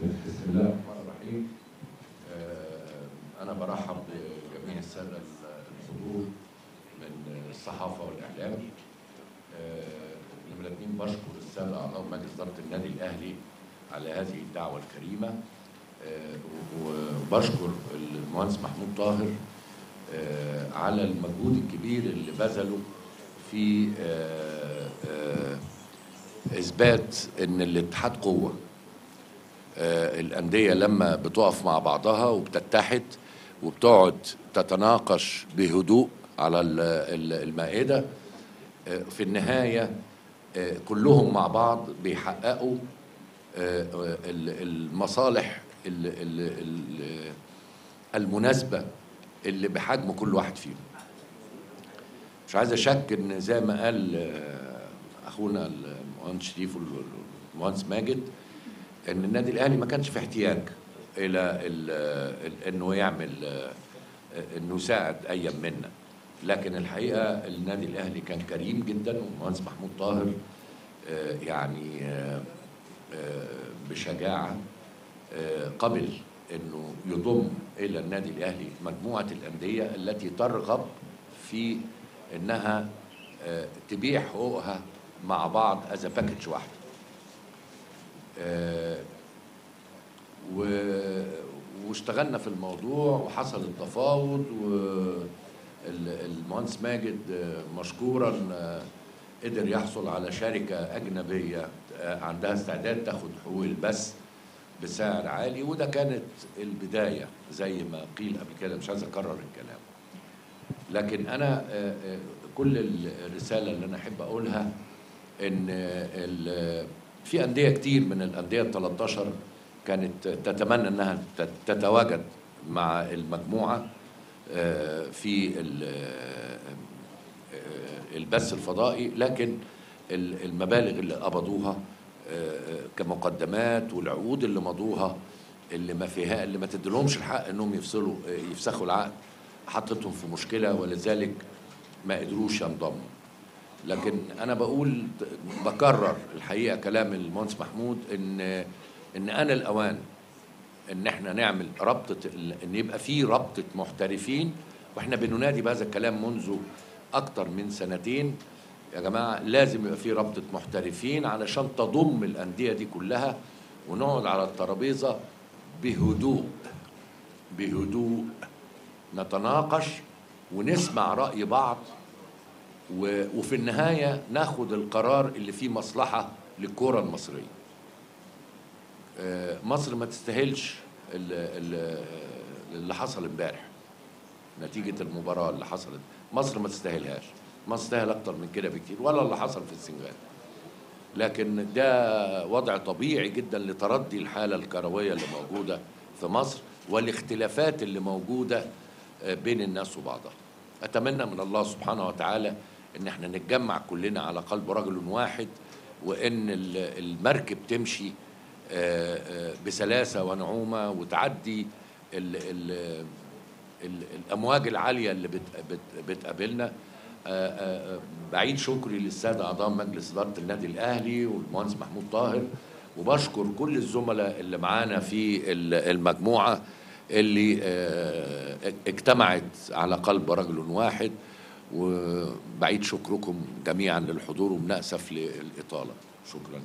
بسم الله الرحمن الرحيم. أنا برحب بجميع السادة الحضور من الصحافة والإعلام. نمرة 2 بشكر السادة أعضاء مجلس إدارة النادي الأهلي على هذه الدعوة الكريمة، وبشكر المهندس محمود طاهر على المجهود الكبير اللي بذله في إثبات إن الاتحاد قوة. الأندية لما بتقف مع بعضها وبتتحد وبتقعد تتناقش بهدوء على المائدة، في النهاية كلهم مع بعض بيحققوا المصالح المناسبة اللي بحجم كل واحد فيهم. مش عايز أشك إن زي ما قال أخونا المهندس شريف والمهندس ماجد ان النادي الاهلي ما كانش في احتياج الى انه يعمل انه يساعد اي منا، لكن الحقيقه النادي الاهلي كان كريم جدا، والمهندس محمود طاهر يعني بشجاعه قبل انه يضم الى النادي الاهلي مجموعه الانديه التي ترغب في انها تبيع حقوقها مع بعض از باكج واحده. واشتغلنا في الموضوع وحصل التفاوض، والمهندس ماجد مشكورا قدر يحصل على شركة أجنبية عندها استعداد تاخد حقوق البث بسعر عالي، وده كانت البداية زي ما قيل قبل كده، مش عايز أكرر الكلام. لكن أنا كل الرسالة اللي أنا أحب أقولها إن في أندية كتير من الأندية ال13 كانت تتمنى أنها تتواجد مع المجموعة في البث الفضائي، لكن المبالغ اللي قبضوها كمقدمات والعقود اللي مضوها اللي ما تدلهمش الحق أنهم يفسخوا العقد حطتهم في مشكلة، ولذلك ما قدروش ينضموا. لكن أنا بكرر الحقيقة كلام المهندس محمود إن أنا الأوان إن إحنا نعمل إن يبقى في رابطة محترفين، وإحنا بننادي بهذا الكلام منذ أكتر من سنتين. يا جماعة لازم يبقى في رابطة محترفين علشان تضم الأندية دي كلها، ونقعد على الترابيزة بهدوء نتناقش ونسمع رأي بعض، وفي النهاية ناخد القرار اللي فيه مصلحة للكرة المصرية. مصر ما تستاهلش اللي حصل امبارح، نتيجة المباراة اللي حصلت. مصر ما تستاهلهاش، مصر تستاهل أكتر من كده بكتير، ولا اللي حصل في السنغال. لكن ده وضع طبيعي جدا لتردي الحالة الكروية اللي موجودة في مصر والاختلافات اللي موجودة بين الناس وبعضها. أتمنى من الله سبحانه وتعالى إن احنا نتجمع كلنا على قلب رجل واحد، وإن المركب تمشي بسلاسة ونعومة وتعدي الأمواج العالية اللي بتقابلنا. بعيد شكري للسادة أعضاء مجلس إدارة النادي الأهلي والمهندس محمود طاهر، وبشكر كل الزملاء اللي معانا في المجموعة اللي اجتمعت على قلب رجل واحد، وبعيد شكركم جميعا للحضور، وبنأسف للإطالة. شكرا.